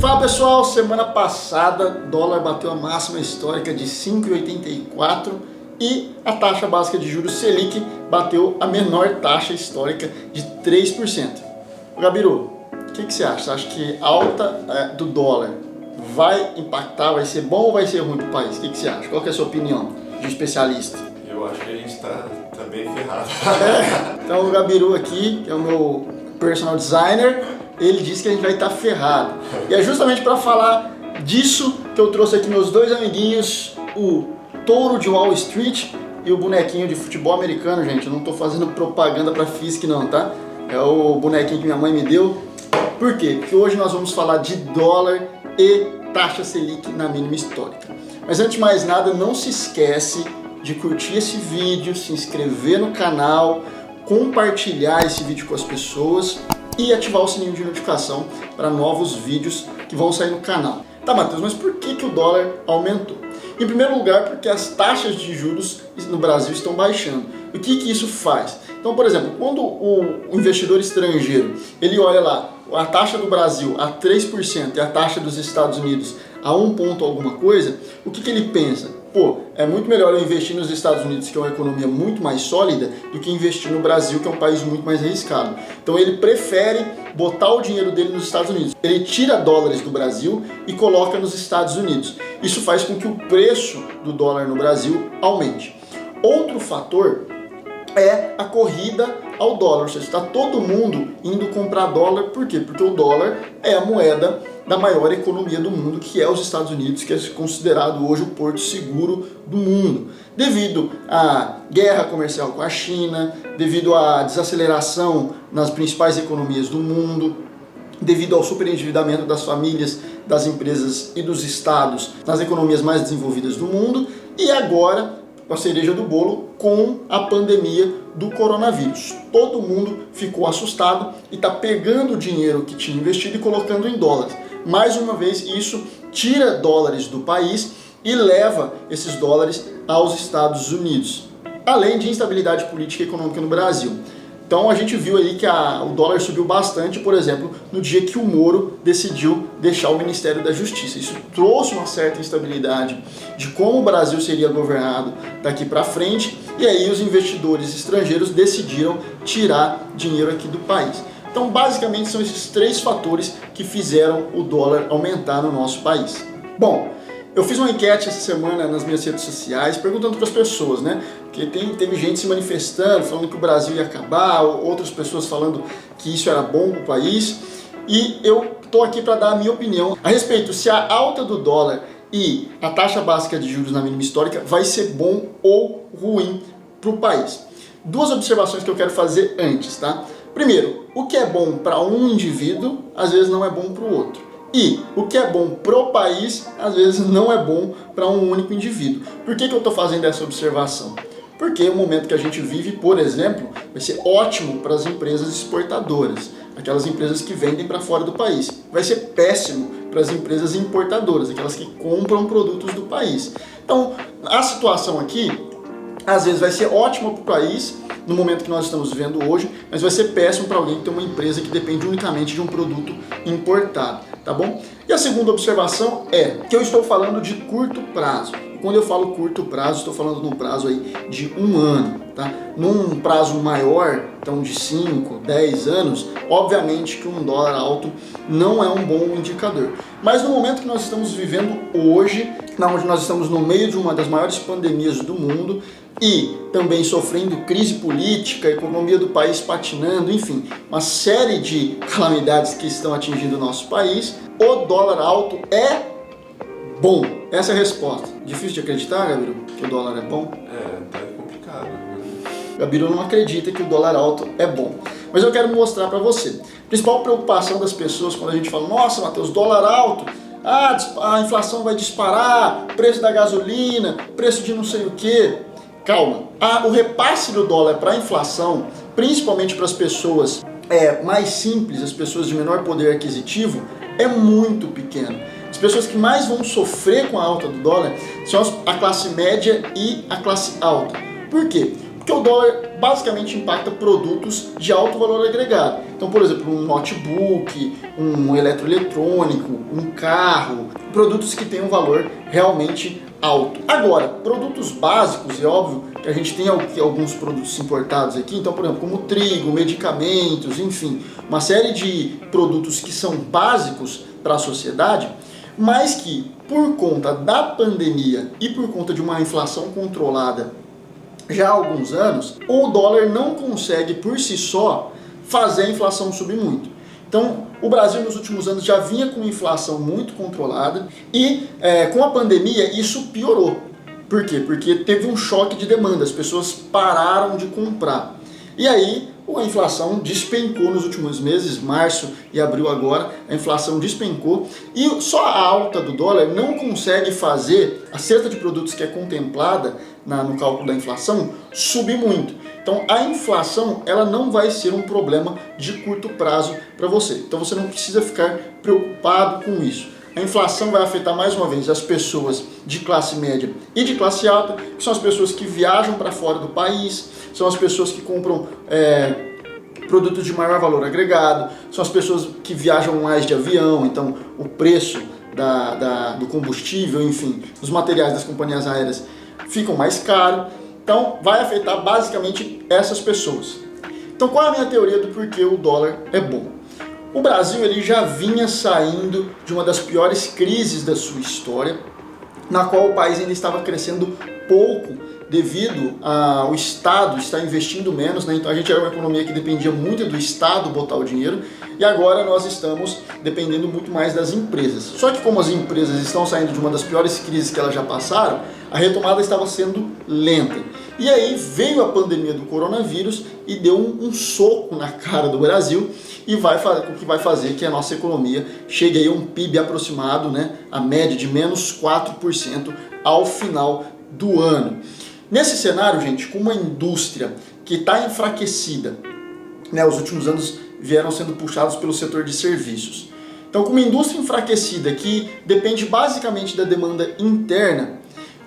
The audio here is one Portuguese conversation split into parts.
Fala pessoal, semana passada dólar bateu a máxima histórica de 5,84 e a taxa básica de juros Selic bateu a menor taxa histórica de 3%. Gabiru, o que você acha? Você acha que a alta do dólar vai impactar, vai ser bom ou vai ser ruim para o país? O que você acha? Qual que é a sua opinião de especialista? Eu acho que a gente tá bem ferrado. Então o Gabiru aqui, que é o meu personal designer, ele disse que a gente vai estar ferrado. E é justamente para falar disso que eu trouxe aqui meus dois amiguinhos, o touro de Wall Street e o bonequinho de futebol americano, gente. Eu não estou fazendo propaganda para Fisk não, tá? É o bonequinho que minha mãe me deu. Por quê? Porque hoje nós vamos falar de dólar e taxa Selic na mínima histórica. Mas antes de mais nada, não se esquece de curtir esse vídeo, se inscrever no canal, compartilhar esse vídeo com as pessoas e ativar o sininho de notificação para novos vídeos que vão sair no canal. Tá, Matheus, mas por que o dólar aumentou? Em primeiro lugar, porque as taxas de juros no Brasil estão baixando. O que isso faz? Então, por exemplo, quando o investidor estrangeiro ele olha lá a taxa do Brasil a 3% e a taxa dos Estados Unidos a 1 ponto alguma coisa, o que ele pensa? Pô, é muito melhor eu investir nos Estados Unidos, que é uma economia muito mais sólida, do que investir no Brasil, que é um país muito mais arriscado. Então ele prefere botar o dinheiro dele nos Estados Unidos. Ele tira dólares do Brasil e coloca nos Estados Unidos. Isso faz com que o preço do dólar no Brasil aumente. Outro fator é a corrida ao dólar, ou seja, está todo mundo indo comprar dólar. Por quê? Porque o dólar é a moeda da maior economia do mundo, que é os Estados Unidos, que é considerado hoje o porto seguro do mundo. Devido à guerra comercial com a China, devido à desaceleração nas principais economias do mundo, devido ao superendividamento das famílias, das empresas e dos estados nas economias mais desenvolvidas do mundo, e agora a cereja do bolo com a pandemia do coronavírus. Todo mundo ficou assustado e está pegando o dinheiro que tinha investido e colocando em dólares. Mais uma vez, isso tira dólares do país e leva esses dólares aos Estados Unidos, além de instabilidade política e econômica no Brasil. Então a gente viu aí que o dólar subiu bastante, por exemplo, no dia que o Moro decidiu deixar o Ministério da Justiça. Isso trouxe uma certa instabilidade de como o Brasil seria governado daqui para frente, e aí os investidores estrangeiros decidiram tirar dinheiro aqui do país. Então basicamente são esses três fatores que fizeram o dólar aumentar no nosso país. Bom, eu fiz uma enquete essa semana nas minhas redes sociais perguntando para as pessoas, né? Porque teve gente se manifestando, falando que o Brasil ia acabar, outras pessoas falando que isso era bom para o país. E eu estou aqui para dar a minha opinião a respeito se a alta do dólar e a taxa básica de juros na mínima histórica vai ser bom ou ruim para o país. Duas observações que eu quero fazer antes, tá? Primeiro, o que é bom para um indivíduo, às vezes não é bom para o outro. E o que é bom pro país, às vezes não é bom para um único indivíduo. Por que eu estou fazendo essa observação? Porque o momento que a gente vive, por exemplo, vai ser ótimo para as empresas exportadoras, aquelas empresas que vendem para fora do país. Vai ser péssimo para as empresas importadoras, aquelas que compram produtos do país. Então, a situação aqui, às vezes vai ser ótima para o país, no momento que nós estamos vivendo hoje, mas vai ser péssimo para alguém que tem uma empresa que depende unicamente de um produto importado, tá bom? E a segunda observação é que eu estou falando de curto prazo. Quando eu falo curto prazo, estou falando num prazo aí de 1 ano, tá? Num prazo maior, então de 5, 10 anos, obviamente que um dólar alto não é um bom indicador. Mas no momento que nós estamos vivendo hoje, onde nós estamos no meio de uma das maiores pandemias do mundo e também sofrendo crise política, economia do país patinando, enfim, uma série de calamidades que estão atingindo o nosso país, o dólar alto é bom. Essa é a resposta. Difícil de acreditar, Gabiru, que o dólar é bom? Tá complicado. Gabiru não acredita que o dólar alto é bom. Mas eu quero mostrar para você. A principal preocupação das pessoas quando a gente fala, nossa, Matheus, dólar alto, a inflação vai disparar, preço da gasolina, preço de não sei o quê. Calma. O repasse do dólar para a inflação, principalmente para as pessoas mais simples, as pessoas de menor poder aquisitivo, é muito pequeno. As pessoas que mais vão sofrer com a alta do dólar são a classe média e a classe alta. Por quê? Porque o dólar basicamente impacta produtos de alto valor agregado. Então, por exemplo, um notebook, um eletroeletrônico, um carro, produtos que têm um valor realmente alto. Agora, produtos básicos, é óbvio que a gente tem alguns produtos importados aqui, então, por exemplo, como trigo, medicamentos, enfim, uma série de produtos que são básicos para a sociedade, mas que, por conta da pandemia e por conta de uma inflação controlada já há alguns anos, o dólar não consegue por si só fazer a inflação subir muito. Então, o Brasil nos últimos anos já vinha com inflação muito controlada e com a pandemia isso piorou. Por quê? Porque teve um choque de demanda, as pessoas pararam de comprar. E aí a inflação despencou nos últimos meses, março e abril agora, a inflação despencou e só a alta do dólar não consegue fazer a cesta de produtos que é contemplada no cálculo da inflação subir muito. Então a inflação ela não vai ser um problema de curto prazo para você. Então você não precisa ficar preocupado com isso. A inflação vai afetar mais uma vez as pessoas de classe média e de classe alta, que são as pessoas que viajam para fora do país, são as pessoas que compram produtos de maior valor agregado, são as pessoas que viajam mais de avião, então o preço do combustível, enfim, dos materiais das companhias aéreas ficam mais caro. Então vai afetar basicamente essas pessoas. Então qual é a minha teoria do porquê o dólar é bom? O Brasil ele já vinha saindo de uma das piores crises da sua história, na qual o país ainda estava crescendo pouco devido ao Estado estar investindo menos, né? Então a gente era uma economia que dependia muito do Estado botar o dinheiro e agora nós estamos dependendo muito mais das empresas. Só que como as empresas estão saindo de uma das piores crises que elas já passaram, a retomada estava sendo lenta. E aí veio a pandemia do coronavírus e deu um soco na cara do Brasil e o que vai fazer que a nossa economia chegue aí a um PIB aproximado, né, a média de menos 4% ao final do ano. Nesse cenário, gente, com uma indústria que está enfraquecida, né, os últimos anos vieram sendo puxados pelo setor de serviços. Então, com uma indústria enfraquecida que depende basicamente da demanda interna,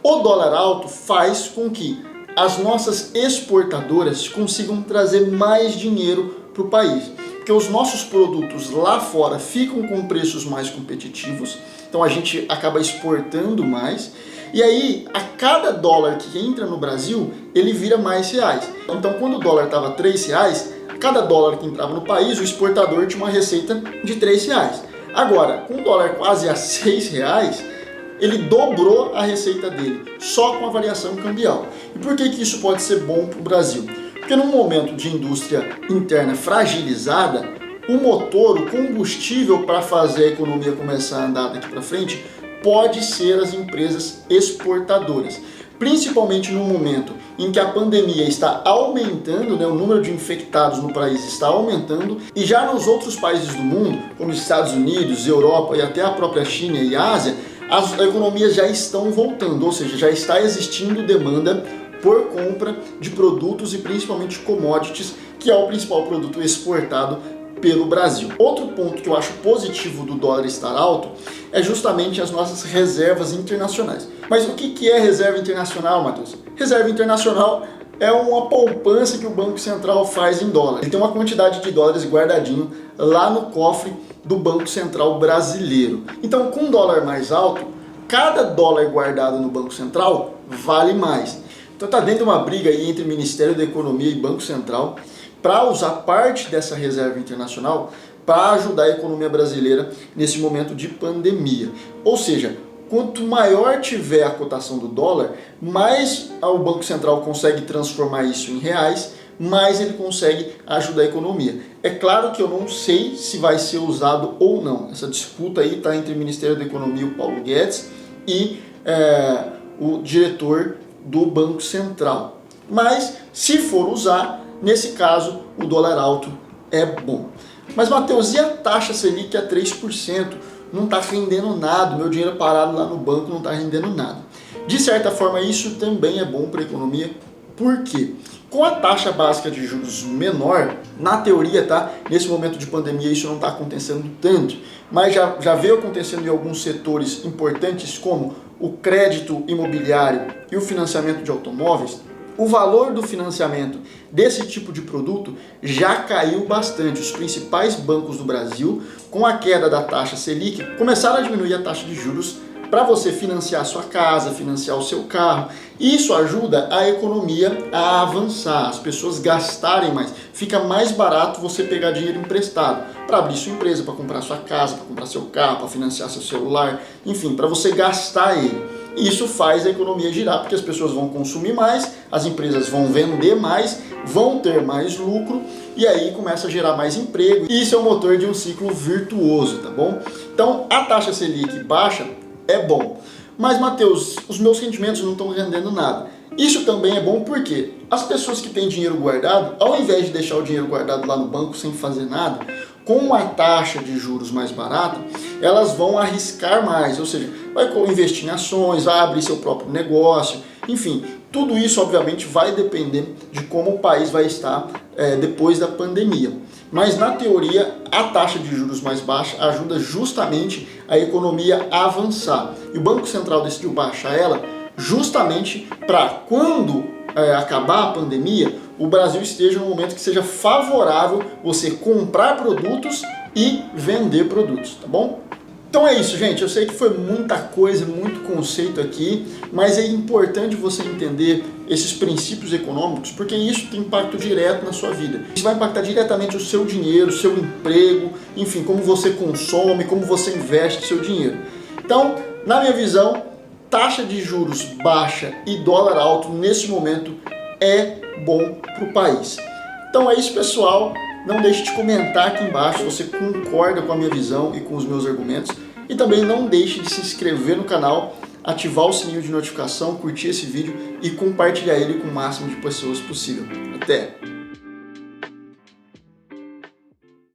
o dólar alto faz com que as nossas exportadoras consigam trazer mais dinheiro para o país. Porque os nossos produtos lá fora ficam com preços mais competitivos, então a gente acaba exportando mais. E aí, a cada dólar que entra no Brasil, ele vira mais reais. Então, quando o dólar estava R$3, cada dólar que entrava no país, o exportador tinha uma receita de R$3. Agora, com o dólar quase a R$6, ele dobrou a receita dele, só com a variação cambial. E por que isso pode ser bom para o Brasil? Porque num momento de indústria interna fragilizada, o motor, o combustível para fazer a economia começar a andar daqui para frente, pode ser as empresas exportadoras. Principalmente no momento em que a pandemia está aumentando, né, o número de infectados no país está aumentando, e já nos outros países do mundo, como os Estados Unidos, Europa e até a própria China e Ásia, as economias já estão voltando, ou seja, já está existindo demanda por compra de produtos e principalmente commodities, que é o principal produto exportado pelo Brasil. Outro ponto que eu acho positivo do dólar estar alto é justamente as nossas reservas internacionais. Mas o que é reserva internacional, Matheus? Reserva internacional é uma poupança que o Banco Central faz em dólar. Ele tem uma quantidade de dólares guardadinho lá no cofre do Banco Central brasileiro. Então, com dólar mais alto, cada dólar guardado no Banco Central vale mais. Então está dentro de uma briga aí entre o Ministério da Economia e Banco Central para usar parte dessa reserva internacional para ajudar a economia brasileira nesse momento de pandemia. Ou seja, quanto maior tiver a cotação do dólar, mais o Banco Central consegue transformar isso em reais, mais ele consegue ajudar a economia. É claro que eu não sei se vai ser usado ou não. Essa disputa aí está entre o Ministério da Economia, o Paulo Guedes, e o diretor do Banco Central. Mas, se for usar, nesse caso, o dólar alto é bom. Mas, Matheus, e a taxa Selic a 3%? Não está rendendo nada, meu dinheiro parado lá no banco não está rendendo nada. De certa forma, isso também é bom para a economia. Por quê? Com a taxa básica de juros menor, na teoria, tá? Nesse momento de pandemia isso não está acontecendo tanto, mas já veio acontecendo em alguns setores importantes como o crédito imobiliário e o financiamento de automóveis. o valor do financiamento desse tipo de produto já caiu bastante. Os principais bancos do Brasil, com a queda da taxa Selic, começaram a diminuir a taxa de juros para você financiar a sua casa, financiar o seu carro. Isso ajuda a economia a avançar, as pessoas gastarem mais. Fica mais barato você pegar dinheiro emprestado para abrir sua empresa, para comprar sua casa, para comprar seu carro, para financiar seu celular, enfim, para você gastar ele. Isso faz a economia girar, porque as pessoas vão consumir mais, as empresas vão vender mais, vão ter mais lucro e aí começa a gerar mais emprego. Isso é o motor de um ciclo virtuoso, tá bom? Então, a taxa Selic baixa é bom. Mas, Matheus, os meus rendimentos não estão rendendo nada. Isso também é bom porque as pessoas que têm dinheiro guardado, ao invés de deixar o dinheiro guardado lá no banco sem fazer nada, com a taxa de juros mais barata, elas vão arriscar mais, ou seja, vai investir em ações, vai abrir seu próprio negócio, enfim, tudo isso obviamente vai depender de como o país vai estar depois da pandemia. Mas na teoria, a taxa de juros mais baixa ajuda justamente a economia a avançar. E o Banco Central decidiu baixar ela justamente para quando acabar a pandemia, o Brasil esteja num momento que seja favorável você comprar produtos e vender produtos, tá bom? Então é isso, gente. Eu sei que foi muita coisa, muito conceito aqui, mas é importante você entender esses princípios econômicos, porque isso tem impacto direto na sua vida. Isso vai impactar diretamente o seu dinheiro, o seu emprego, enfim, como você consome, como você investe seu dinheiro. Então, na minha visão, taxa de juros baixa e dólar alto nesse momento é bom para o país. Então é isso, pessoal. Não deixe de comentar aqui embaixo se você concorda com a minha visão e com os meus argumentos. E também não deixe de se inscrever no canal, ativar o sininho de notificação, curtir esse vídeo e compartilhar ele com o máximo de pessoas possível. Até!